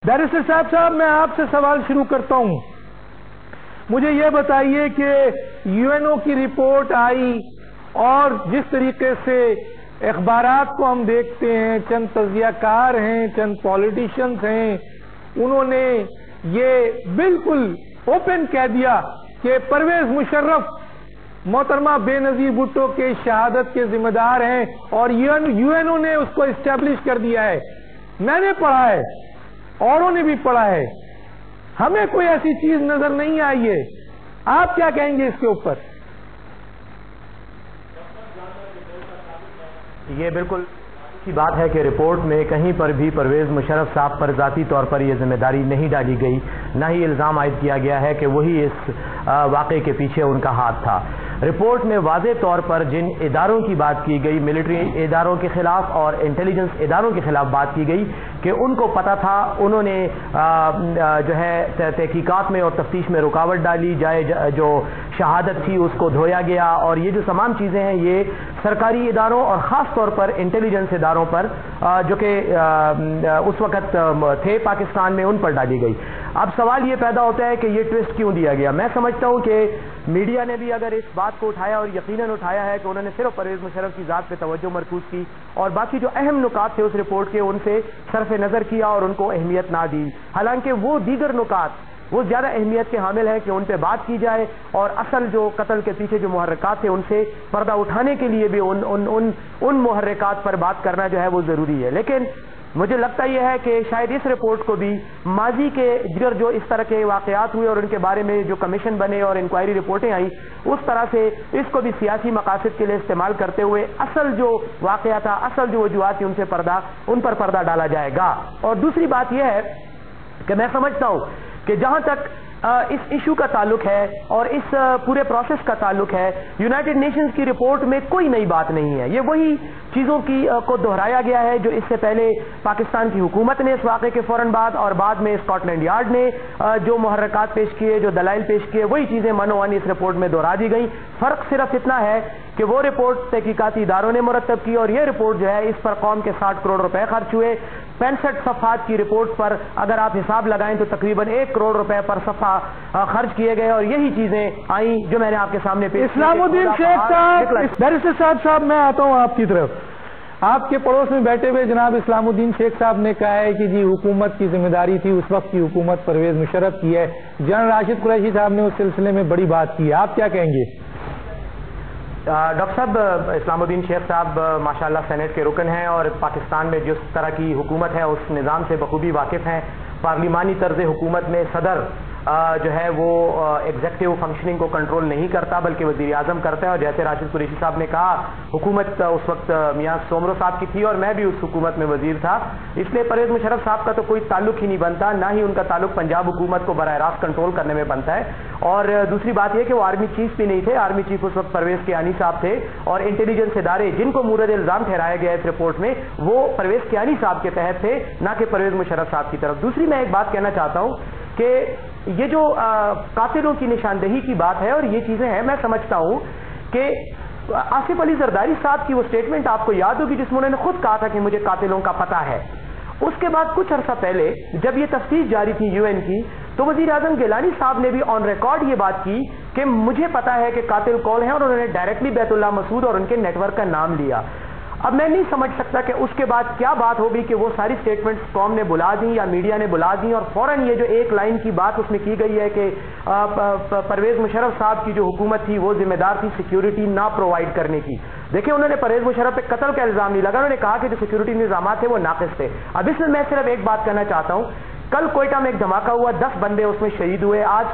Barrister साहब मैं आपसे सवाल शुरू करता हूं। मुझे ये बताइए कि यूएनओ की रिपोर्ट आई और जिस तरीके से अखबारात को हम देखते हैं, चंद तजियाकार हैं, चंद पॉलिटिशियंस हैं, उन्होंने ये बिल्कुल ओपन कह दिया कि परवेज मुशर्रफ मोहतरमा बेनजीर भुट्टो के शहादत के जिम्मेदार हैं और यूएनओ ने उसको इस्टेब्लिश कर दिया है। मैंने पढ़ा है, औरों ने भी पढ़ा है, हमें कोई ऐसी चीज नजर नहीं आई है। आप क्या कहेंगे इसके ऊपर? ये बिल्कुल की बात है कि रिपोर्ट में कहीं पर भी परवेज मुशर्रफ साहब पर ज़ाती तौर पर यह जिम्मेदारी नहीं डाली गई, ना ही इल्ज़ाम आयद किया गया है कि वही इस वाक़े के पीछे उनका हाथ था। रिपोर्ट में वाज़े तौर पर जिन इदारों की बात की गई, मिलिट्री इदारों के खिलाफ और इंटेलिजेंस इदारों के खिलाफ बात की गई कि उनको पता था, उन्होंने जो है तहकीकात में और तफ्तीश में रुकावट डाली, जो शहादत थी उसको धोया गया, और ये जो तमाम चीज़ें हैं ये सरकारी इदारों और ख़ास तौर पर इंटेलिजेंस इदारों पर जो कि उस वक़्त थे पाकिस्तान में, उन पर डाली गई। अब सवाल ये पैदा होता है कि ये ट्विस्ट क्यों दिया गया। मैं समझता हूँ कि मीडिया ने भी अगर इस बात को उठाया, और यकीनन उठाया है, कि उन्होंने सिर्फ परवेज मुशर्रफ की ज़ात पे तवज्जो मरकूज़ की और बाकी जो अहम नुकात थे उस रिपोर्ट के उनसे सरफ नज़र किया और उनको अहमियत ना दी। हालांकि वो दीगर नुकात वो ज़्यादा अहमियत के हामिल है कि उन पर बात की जाए और असल जो कत्ल के पीछे जो मुहर्रिकात थे उनसे पर्दा उठाने के लिए भी उन मुहर्रिकात पर बात करना जो है वो ज़रूरी है। लेकिन मुझे लगता यह है कि शायद इस रिपोर्ट को भी माजी के दिगर जो इस तरह के वाक़यात हुए और उनके बारे में जो कमीशन बने और इंक्वायरी रिपोर्टें आई, उस तरह से इसको भी सियासी मकासद के लिए इस्तेमाल करते हुए असल जो वाक़या था, असल जो वजूहात थी, उन पर पर्दा डाला जाएगा। और दूसरी बात यह है कि मैं समझता हूँ कि जहां तक इस इशू का ताल्लुक है और इस पूरे प्रोसेस का ताल्लुक है, यूनाइटेड नेशंस की रिपोर्ट में कोई नई बात नहीं है। ये वही चीज़ों को दोहराया गया है जो इससे पहले पाकिस्तान की हुकूमत ने इस वाक़े के फौरन बाद और बाद में स्कॉटलैंड यार्ड ने जो मुहर्रिकात पेश किए, जो दलाइल पेश किए, वही चीज़ें मनोवन इस रिपोर्ट में दोहरा दी गई। फ़र्क सिर्फ इतना है कि वो रिपोर्ट तहकीकाती इदारों ने मुरतब की और ये रिपोर्ट जो है इस पर कौम के 60 करोड़ रुपए खर्च हुए। 65 सफ़हात की रिपोर्ट पर अगर आप हिसाब लगाएं तो तकरीबन 1 करोड़ रुपए पर सफ़ा खर्च किए गए और यही चीजें आई जो मैंने आपके सामने पेश। इस्लामुद्दीन शेख साहब, बैरिस्टर साहब मैं आता हूं आपकी तरफ। आपके पड़ोस में बैठे हुए जनाब इस्लामुद्दीन शेख साहब ने कहा है कि जी हुकूमत की जिम्मेदारी थी, उस वक्त की हुकूमत परवेज मुशर्रफ की है। जनरल राशिद कुरैशी साहब ने उस सिलसिले में बड़ी बात की है, आप क्या कहेंगे? डॉक्टर साहब, इस्लामुद्दीन शेख साहब माशाल्लाह सेनेट के रुकन हैं और पाकिस्तान में जिस तरह की हुकूमत है उस निज़ाम से बखूबी वाकिफ़ हैं। पार्लिमानी तर्ज हुकूमत में सदर जो है वो एग्जेक्टिव फंक्शनिंग को कंट्रोल नहीं करता बल्कि वज़ीर आज़म करता है। और जैसे राशिद कुरैशी साहब ने कहा, हुकूमत उस वक्त मियां सोमरो साहब की थी और मैं भी उस हुकूमत में वजीर था, इसलिए परवेज मुशर्रफ साहब का तो कोई ताल्लुक ही नहीं बनता, ना ही उनका ताल्लुक पंजाब हुकूमत को बराह रास्त कंट्रोल करने में बनता है। और दूसरी बात यह कि वो आर्मी चीफ भी नहीं थे। आर्मी चीफ उस वक्त परवेज कियानी साहब थे और इंटेलिजेंस इदारे जिनको मूरद इल्जाम ठहराया गया इस रिपोर्ट में वो परवेज कियानी साहब के तहत थे, ना कि परवेज मुशर्रफ साहब की तरफ। दूसरी मैं एक बात कहना चाहता हूं कि ये जो कातिलों की निशानदेही की बात है और ये चीजें हैं, मैं समझता हूं कि आसिफ अली जरदारी साहब की वो स्टेटमेंट आपको याद होगी जिसमें उन्होंने खुद कहा था कि मुझे कातिलों का पता है। उसके बाद कुछ अरसा पहले जब ये तफ्तीश जारी थी यूएन की, तो वजीर आजम गिलानी साहब ने भी ऑन रिकॉर्ड ये बात की कि मुझे पता है कि कातिल कौन है और उन्होंने डायरेक्टली बैतुल्लाह मसूद और उनके नेटवर्क का नाम लिया। अब मैं नहीं समझ सकता कि उसके बाद क्या बात होगी कि वो सारी स्टेटमेंट्स कौम ने बुला दी या मीडिया ने बुला दी और फौरन ये जो एक लाइन की बात उसमें की गई है कि परवेज मुशर्रफ साहब की जो हुकूमत थी वो जिम्मेदार थी सिक्योरिटी ना प्रोवाइड करने की। देखिए, उन्होंने परवेज मुशर्रफ पे कत्ल का इल्जाम नहीं लगा, उन्होंने कहा कि जो सिक्योरिटी निजाम थे वो नाकिस थे। अब इसमें मैं सिर्फ एक बात कहना चाहता हूं, कल कोयटा में एक धमाका हुआ, 10 बंदे उसमें शहीद हुए। आज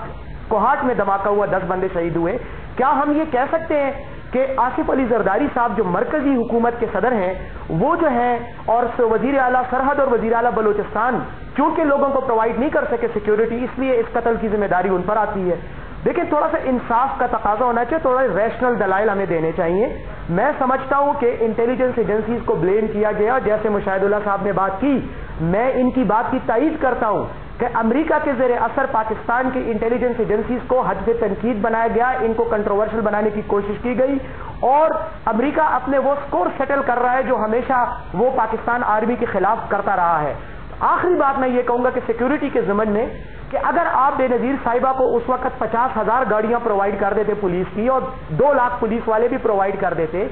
कोहाट में धमाका हुआ, 10 बंदे शहीद हुए। क्या हम ये कह सकते हैं कि आसिफ अली जरदारी साहब जो मरकजी हुकूमत के सदर हैं वो जो हैं और वजीर आला सरहद और वजीर आला बलूचिस्तान क्योंकि लोगों को प्रोवाइड नहीं कर सके सिक्योरिटी, इसलिए इस कत्ल की जिम्मेदारी उन पर आती है? देखिए, थोड़ा सा इंसाफ का तकाजा होना चाहिए, थोड़ा रैशनल दलाइल हमें देने चाहिए। मैं समझता हूं कि इंटेलिजेंस एजेंसीज को ब्लेम किया गया, जैसे मुशाहिदुल्लाह साहब ने बात की, मैं इनकी बात की तायीद करता हूं कि अमेरिका के ज़ेरे असर पाकिस्तान की इंटेलिजेंस एजेंसीज को हद से तनकीद बनाया गया, इनको कंट्रोवर्शियल बनाने की कोशिश की गई और अमेरिका अपने वो स्कोर सेटल कर रहा है जो हमेशा वो पाकिस्तान आर्मी के खिलाफ करता रहा है। آخری بات میں یہ کہوں گا کہ سیکیورٹی کے ضمن میں کہ اگر آپ بے نظیر صاحبہ کو اس وقت 50,000 گاڑیاں پرووائڈ کر دیتے پولیس کی اور 2 لاکھ پولیس والے بھی پرووائڈ کر دیتے،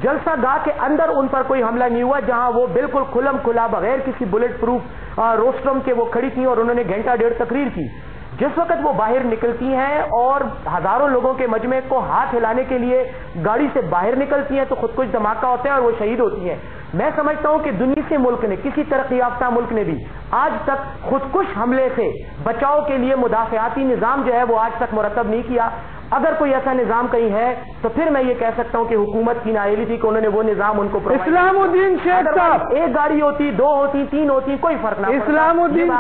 جلسہ گاہ کے اندر ان پر کوئی حملہ نہیں ہوا، جہاں وہ بالکل کھلم کھلا بغیر کسی بلٹ پروف روسٹرم کے وہ کھڑی تھیں اور انہوں نے گھنٹہ ڈیڑھ تقریر کی. جس وقت وہ باہر نکلتی ہیں اور ہزاروں لوگوں کے مجمع کو ہاتھ ہلانے کے لیے گاڑی سے باہر نکلتی ہیں تو خود کچھ دھماکہ ہوتا ہے اور وہ شہید ہوتی ہیں. میں سمجھتا ہوں کہ دنیا سے ملک نے، کسی ترقی یافتہ ملک نے بھی آج تک خودکش حملے سے بچاؤ کے لیے مدافعاتی نظام جو ہے وہ آج تک مرتب نہیں کیا. اگر کوئی ایسا نظام کہیں ہے تو پھر میں یہ کہہ سکتا ہوں کہ حکومت کی نااہلی تھی کہ انہوں نے وہ نظام ان کو اسلام الدین شیخ صاحب، ایک گاڑی ہوتی، 2 ہوتی، 3 ہوتی، کوئی فرق نہ پڑتا. اسلام الدین